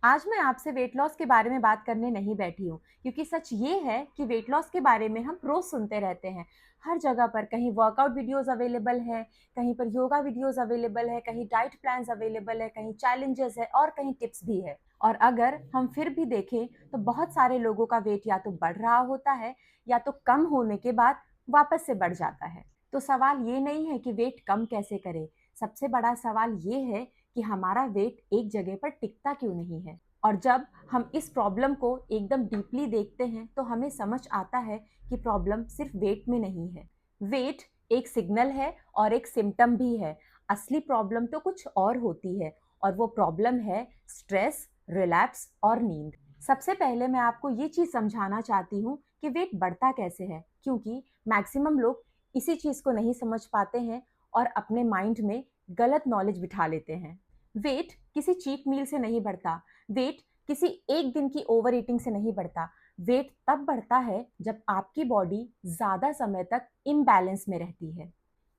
आज मैं आपसे वेट लॉस के बारे में बात करने नहीं बैठी हूँ क्योंकि सच ये है कि वेट लॉस के बारे में हम रोज सुनते रहते हैं। हर जगह पर कहीं वर्कआउट वीडियोस अवेलेबल है, कहीं पर योगा वीडियोस अवेलेबल है, कहीं डाइट प्लान्स अवेलेबल है, कहीं चैलेंजेस है और कहीं टिप्स भी है। और अगर हम फिर भी देखें तो बहुत सारे लोगों का वेट या तो बढ़ रहा होता है या तो कम होने के बाद वापस से बढ़ जाता है। तो सवाल ये नहीं है कि वेट कम कैसे करें, सबसे बड़ा सवाल ये है कि हमारा वेट एक जगह पर टिकता क्यों नहीं है। और जब हम इस प्रॉब्लम को एकदम डीपली देखते हैं तो हमें समझ आता है कि प्रॉब्लम सिर्फ वेट में नहीं है। वेट एक सिग्नल है और एक सिम्टम भी है। असली प्रॉब्लम तो कुछ और होती है, और वो प्रॉब्लम है स्ट्रेस, रिलैप्स और नींद। सबसे पहले मैं आपको ये चीज़ समझाना चाहती हूँ कि वेट बढ़ता कैसे है, क्योंकि मैक्सिमम लोग इसी चीज़ को नहीं समझ पाते हैं और अपने माइंड में गलत नॉलेज बिठा लेते हैं। वेट किसी चीट मील से नहीं बढ़ता। वेट किसी एक दिन की ओवर ईटिंग से नहीं बढ़ता। वेट तब बढ़ता है जब आपकी बॉडी ज़्यादा समय तक इम्बैलेंस में रहती है।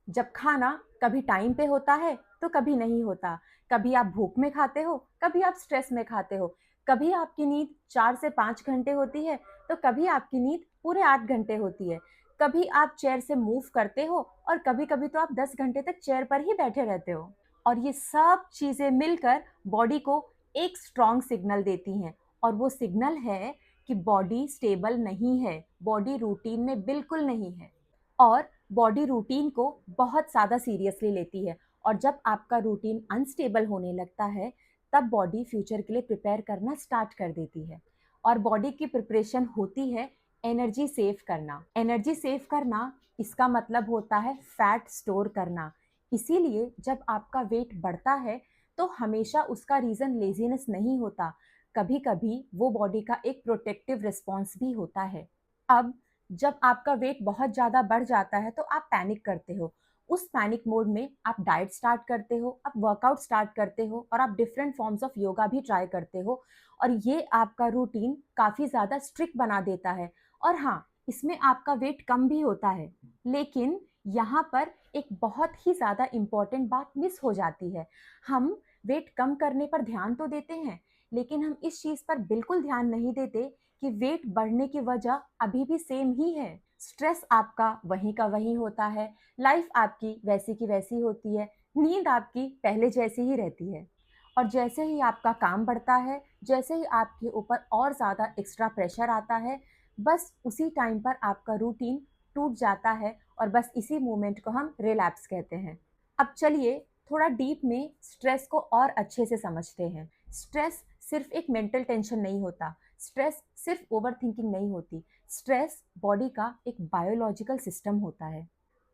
जब खाना कभी टाइम पे होता है तो कभी नहीं होता। कभी आप भूख में खाते हो, कभी आप स्ट्रेस में खाते हो। कभी आपकी नींद 4 से 5 घंटे होती है तो कभी आपकी नींद पूरे 8 घंटे होती है। कभी आप चेयर से मूव करते हो और कभी कभी तो आप 10 घंटे तक चेयर पर ही बैठे रहते हो। और ये सब चीज़ें मिलकर बॉडी को एक स्ट्रॉन्ग सिग्नल देती हैं, और वो सिग्नल है कि बॉडी स्टेबल नहीं है, बॉडी रूटीन में बिल्कुल नहीं है। और बॉडी रूटीन को बहुत ज़्यादा सीरियसली लेती है। और जब आपका रूटीन अनस्टेबल होने लगता है तब बॉडी फ्यूचर के लिए प्रिपेयर करना स्टार्ट कर देती है। और बॉडी की प्रिपरेशन होती है एनर्जी सेव करना। एनर्जी सेव करना इसका मतलब होता है फैट स्टोर करना। इसीलिए जब आपका वेट बढ़ता है तो हमेशा उसका रीज़न लेजीनेस नहीं होता, कभी कभी वो बॉडी का एक प्रोटेक्टिव रिस्पॉन्स भी होता है। अब जब आपका वेट बहुत ज़्यादा बढ़ जाता है तो आप पैनिक करते हो। उस पैनिक मोड में आप डाइट स्टार्ट करते हो, आप वर्कआउट स्टार्ट करते हो और आप डिफरेंट फॉर्म्स ऑफ योगा भी ट्राई करते हो। और ये आपका रूटीन काफ़ी ज़्यादा स्ट्रिक्ट बना देता है। और हाँ, इसमें आपका वेट कम भी होता है। लेकिन यहाँ पर एक बहुत ही ज़्यादा इम्पॉर्टेंट बात मिस हो जाती है। हम वेट कम करने पर ध्यान तो देते हैं, लेकिन हम इस चीज़ पर बिल्कुल ध्यान नहीं देते कि वेट बढ़ने की वजह अभी भी सेम ही है। स्ट्रेस आपका वहीं का वहीं होता है, लाइफ आपकी वैसी की वैसी होती है, नींद आपकी पहले जैसी ही रहती है। और जैसे ही आपका काम बढ़ता है, जैसे ही आपके ऊपर और ज़्यादा एक्स्ट्रा प्रेशर आता है, बस उसी टाइम पर आपका रूटीन टूट जाता है। और बस इसी मोमेंट को हम रिलैप्स कहते हैं। अब चलिए थोड़ा डीप में स्ट्रेस को और अच्छे से समझते हैं। स्ट्रेस सिर्फ एक मेंटल टेंशन नहीं होता। स्ट्रेस सिर्फ ओवर थिंकिंग नहीं होती। स्ट्रेस बॉडी का एक बायोलॉजिकल सिस्टम होता है।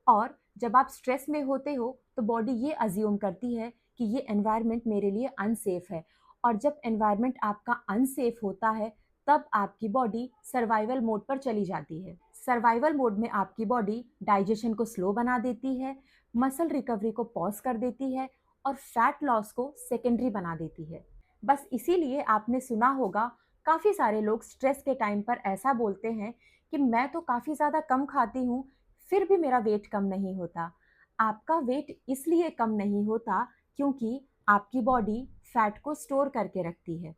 और जब आप स्ट्रेस में होते हो तो बॉडी ये अज्यूम करती है कि ये एनवायरनमेंट मेरे लिए अनसेफ है। और जब एनवायरनमेंट आपका अनसेफ होता है तब आपकी बॉडी सर्वाइवल मोड पर चली जाती है। सर्वाइवल मोड में आपकी बॉडी डाइजेशन को स्लो बना देती है, मसल रिकवरी को पॉज कर देती है और फैट लॉस को सेकेंडरी बना देती है। बस इसीलिए आपने सुना होगा, काफ़ी सारे लोग स्ट्रेस के टाइम पर ऐसा बोलते हैं कि मैं तो काफ़ी ज़्यादा कम खाती हूँ, फिर भी मेरा वेट कम नहीं होता। आपका वेट इसलिए कम नहीं होता क्योंकि आपकी बॉडी फैट को स्टोर करके रखती है।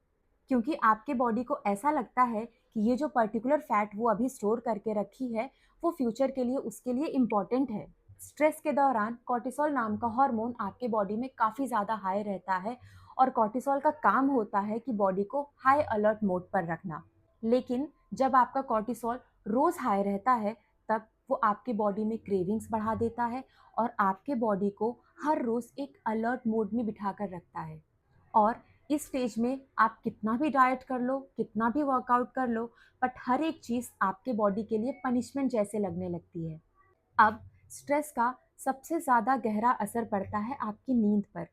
क्योंकि आपके बॉडी को ऐसा लगता है कि ये जो पर्टिकुलर फैट वो अभी स्टोर करके रखी है, वो फ्यूचर के लिए उसके लिए इम्पॉर्टेंट है। स्ट्रेस के दौरान कॉर्टिसोल नाम का हार्मोन आपके बॉडी में काफ़ी ज़्यादा हाई रहता है। और कॉर्टिसोल का काम होता है कि बॉडी को हाई अलर्ट मोड पर रखना। लेकिन जब आपका कॉर्टिसोल रोज़ हाई रहता है तब वो आपके बॉडी में क्रेविंग्स बढ़ा देता है और आपके बॉडी को हर रोज़ एक अलर्ट मोड में बिठा कर रखता है। और इस स्टेज में आप कितना भी डाइट कर लो, कितना भी वर्कआउट कर लो, बट हर एक चीज़ आपके बॉडी के लिए पनिशमेंट जैसे लगने लगती है। अब स्ट्रेस का सबसे ज़्यादा गहरा असर पड़ता है आपकी नींद पर।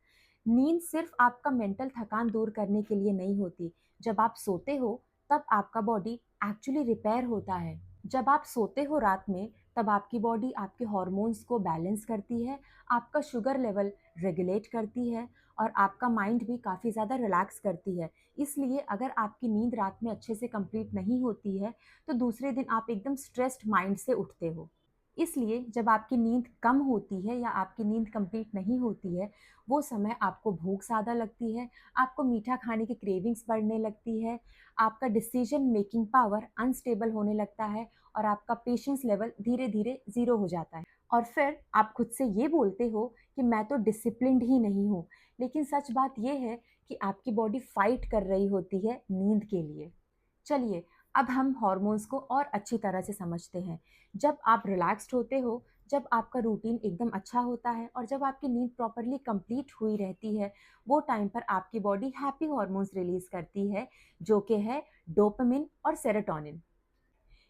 नींद सिर्फ आपका मेंटल थकान दूर करने के लिए नहीं होती। जब आप सोते हो तब आपका बॉडी एक्चुअली रिपेयर होता है। जब आप सोते हो रात में तब आपकी बॉडी आपके हॉर्मोन्स को बैलेंस करती है, आपका शुगर लेवल रेगुलेट करती है और आपका माइंड भी काफ़ी ज़्यादा रिलैक्स करती है। इसलिए अगर आपकी नींद रात में अच्छे से कंप्लीट नहीं होती है तो दूसरे दिन आप एकदम स्ट्रेस्ड माइंड से उठते हो। इसलिए जब आपकी नींद कम होती है या आपकी नींद कंप्लीट नहीं होती है, वो समय आपको भूख ज़्यादा लगती है, आपको मीठा खाने की क्रेविंग्स बढ़ने लगती है, आपका डिसीजन मेकिंग पावर अनस्टेबल होने लगता है और आपका पेशेंस लेवल धीरे-धीरे ज़ीरो हो जाता है। और फिर आप खुद से ये बोलते हो कि मैं तो डिसिप्लिन्ड ही नहीं हूँ, लेकिन सच बात ये है कि आपकी बॉडी फाइट कर रही होती है नींद के लिए। चलिए, अब हम हॉर्मोन्स को और अच्छी तरह से समझते हैं। जब आप रिलैक्स्ड होते हो, जब आपका रूटीन एकदम अच्छा होता है और जब आपकी नींद प्रॉपर्ली कंप्लीट हुई रहती है, वो टाइम पर आपकी बॉडी हैप्पी हॉर्मोन्स रिलीज़ करती है, जो कि है डोपामिन और सेरोटोनिन।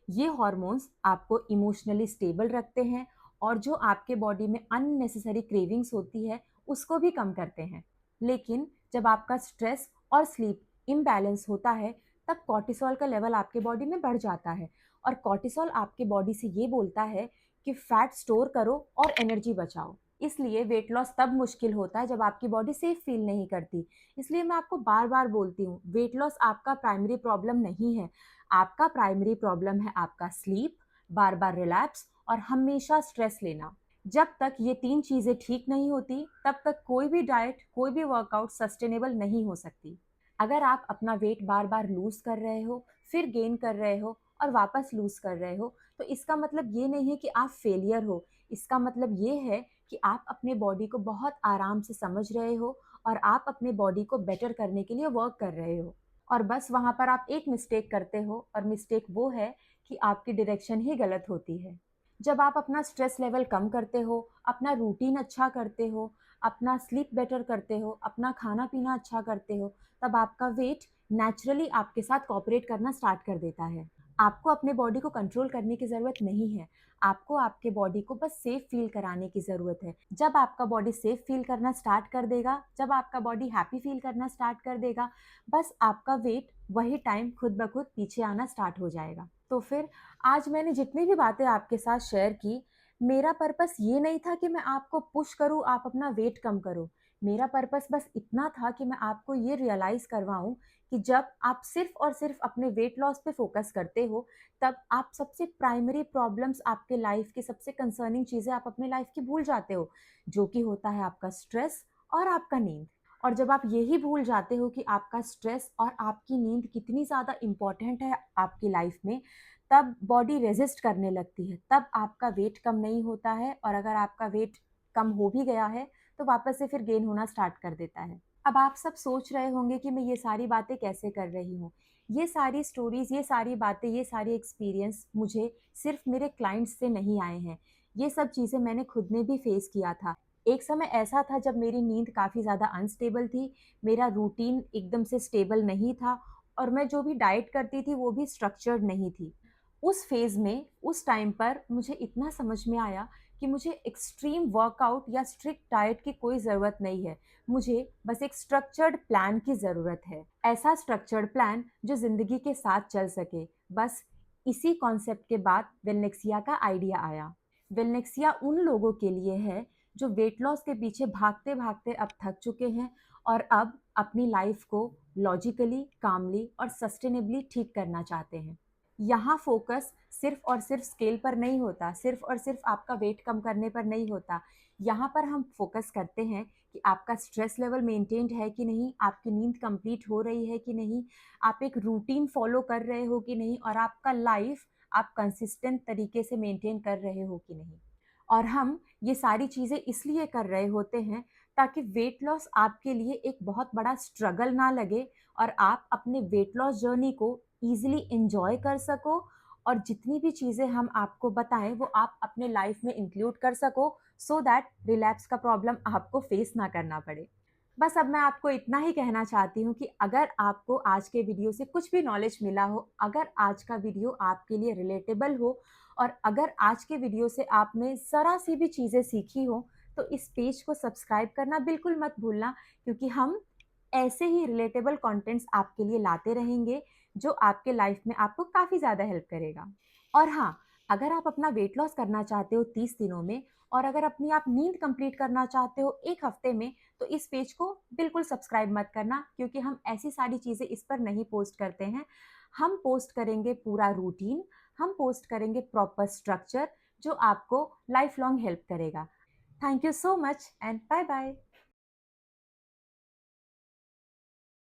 ये हॉर्मोन्स आपको इमोशनली स्टेबल रखते हैं और जो आपके बॉडी में अननेसेसरी क्रेविंग्स होती है, उसको भी कम करते हैं। लेकिन जब आपका स्ट्रेस और स्लीप इम्बैलेंस होता है, तब कॉर्टिसोल का लेवल आपके बॉडी में बढ़ जाता है और कॉर्टिसोल आपके बॉडी से ये बोलता है कि फैट स्टोर करो और एनर्जी बचाओ। इसलिए वेट लॉस तब मुश्किल होता है जब आपकी बॉडी सेफ फील नहीं करती। इसलिए मैं आपको बार-बार बोलती हूँ, वेट लॉस आपका प्राइमरी प्रॉब्लम नहीं है। आपका प्राइमरी प्रॉब्लम है आपका स्लीप, बार-बार रिलैप्स और हमेशा स्ट्रेस लेना। जब तक ये 3 चीज़ें ठीक नहीं होती, तब तक कोई भी डाइट, कोई भी वर्कआउट सस्टेनेबल नहीं हो सकती। अगर आप अपना वेट बार-बार लूज़ कर रहे हो, फिर गेन कर रहे हो और वापस लूज़ कर रहे हो, तो इसका मतलब ये नहीं है कि आप फेलियर हो। इसका मतलब ये है कि आप अपने बॉडी को बहुत आराम से समझ रहे हो और आप अपने बॉडी को बेटर करने के लिए वर्क कर रहे हो। और बस वहाँ पर आप एक मिस्टेक करते हो और मिस्टेक वो है कि आपकी डायरेक्शन ही गलत होती है। जब आप अपना स्ट्रेस लेवल कम करते हो, अपना रूटीन अच्छा करते हो, अपना स्लीप बेटर करते हो, अपना खाना-पीना अच्छा करते हो, तब आपका वेट नेचुरली आपके साथ कोऑपरेट करना स्टार्ट कर देता है। आपको अपने बॉडी को कंट्रोल करने की ज़रूरत नहीं है। आपको आपके बॉडी को बस सेफ फ़ील कराने की ज़रूरत है। जब आपका बॉडी सेफ फ़ील करना स्टार्ट कर देगा, जब आपका बॉडी हैप्पी फ़ील करना स्टार्ट कर देगा, बस आपका वेट वही टाइम खुद ब खुद पीछे आना स्टार्ट हो जाएगा। तो फिर आज मैंने जितनी भी बातें आपके साथ शेयर की, मेरा पर्पस ये नहीं था कि मैं आपको पुश करूँ, आप अपना वेट कम करो। मेरा पर्पस बस इतना था कि मैं आपको ये रियलाइज़ करवाऊँ कि जब आप सिर्फ़ और सिर्फ़ अपने वेट लॉस पे फ़ोकस करते हो, तब आप सबसे प्राइमरी प्रॉब्लम्स आपके लाइफ़ की सबसे कंसर्निंग चीज़ें आप अपने लाइफ़ की भूल जाते हो, जो कि होता है आपका स्ट्रेस और आपका नींद। और जब आप यही भूल जाते हो कि आपका स्ट्रेस और आपकी नींद कितनी ज़्यादा इम्पोर्टेंट है आपकी लाइफ़ में, तब बॉडी रेज़िस्ट करने लगती है, तब आपका वेट कम नहीं होता है और अगर आपका वेट कम हो भी गया है, तो वापस से फिर गेन होना स्टार्ट कर देता है। अब आप सब सोच रहे होंगे कि मैं ये सारी बातें कैसे कर रही हूँ। ये सारी स्टोरीज़, ये सारी बातें, ये सारे एक्सपीरियंस मुझे सिर्फ़ मेरे क्लाइंट्स से नहीं आए हैं। ये सब चीज़ें मैंने खुद ने भी फ़ेस किया था। एक समय ऐसा था जब मेरी नींद काफ़ी ज़्यादा अनस्टेबल थी, मेरा रूटीन एकदम से स्टेबल नहीं था और मैं जो भी डाइट करती थी वो भी स्ट्रक्चर्ड नहीं थी। उस फ़ेज़ में, उस टाइम पर मुझे इतना समझ में आया कि मुझे एक्सट्रीम वर्कआउट या स्ट्रिक्ट डाइट की कोई ज़रूरत नहीं है। मुझे बस एक स्ट्रक्चर्ड प्लान की ज़रूरत है। ऐसा स्ट्रक्चर्ड प्लान जो ज़िंदगी के साथ चल सके। बस इसी कॉन्सेप्ट के बाद वेलनेक्सिया का आइडिया आया। वेलनेक्सिया उन लोगों के लिए है जो वेट लॉस के पीछे भागते-भागते अब थक चुके हैं और अब अपनी लाइफ़ को लॉजिकली, कामली और सस्टेनेबली ठीक करना चाहते हैं। यहाँ फ़ोकस सिर्फ़ और सिर्फ़ स्केल पर नहीं होता, सिर्फ़ और सिर्फ़ आपका वेट कम करने पर नहीं होता। यहाँ पर हम फ़ोकस करते हैं कि आपका स्ट्रेस लेवल मेंटेन्ड है कि नहीं, आपकी नींद कंप्लीट हो रही है कि नहीं, आप एक रूटीन फ़ॉलो कर रहे हो कि नहीं और आपका लाइफ़ आप कंसिस्टेंट तरीके से मेंटेन कर रहे हो कि नहीं। और हम ये सारी चीज़ें इसलिए कर रहे होते हैं ताकि वेट लॉस आपके लिए एक बहुत बड़ा स्ट्रगल ना लगे और आप अपने वेट लॉस जर्नी को ईज़िली एन्जॉय कर सको और जितनी भी चीज़ें हम आपको बताएँ वो आप अपने लाइफ़ में इंक्लूड कर सको सो दैट रिलैप्स का प्रॉब्लम आपको फ़ेस ना करना पड़े। बस अब मैं आपको इतना ही कहना चाहती हूँ कि अगर आपको आज के वीडियो से कुछ भी नॉलेज मिला हो, अगर आज का वीडियो आपके लिए रिलेटेबल हो और अगर आज के वीडियो से आपने ज़रा-सी भी चीज़ें सीखी हो, तो इस पेज को सब्सक्राइब करना बिल्कुल मत भूलना क्योंकि हम ऐसे ही रिलेटेबल कंटेंट्स आपके लिए लाते रहेंगे, जो आपके लाइफ में आपको काफ़ी ज़्यादा हेल्प करेगा। और हाँ, अगर आप अपना वेट लॉस करना चाहते हो 30 दिनों में और अगर अपनी आप नींद कंप्लीट करना चाहते हो 1 हफ्ते में, तो इस पेज को बिल्कुल सब्सक्राइब मत करना क्योंकि हम ऐसी सारी चीज़ें इस पर नहीं पोस्ट करते हैं। हम पोस्ट करेंगे पूरा रूटीन, हम पोस्ट करेंगे प्रॉपर स्ट्रक्चर, जो आपको लाइफ लॉन्ग हेल्प करेगा। Thank you so much and bye bye.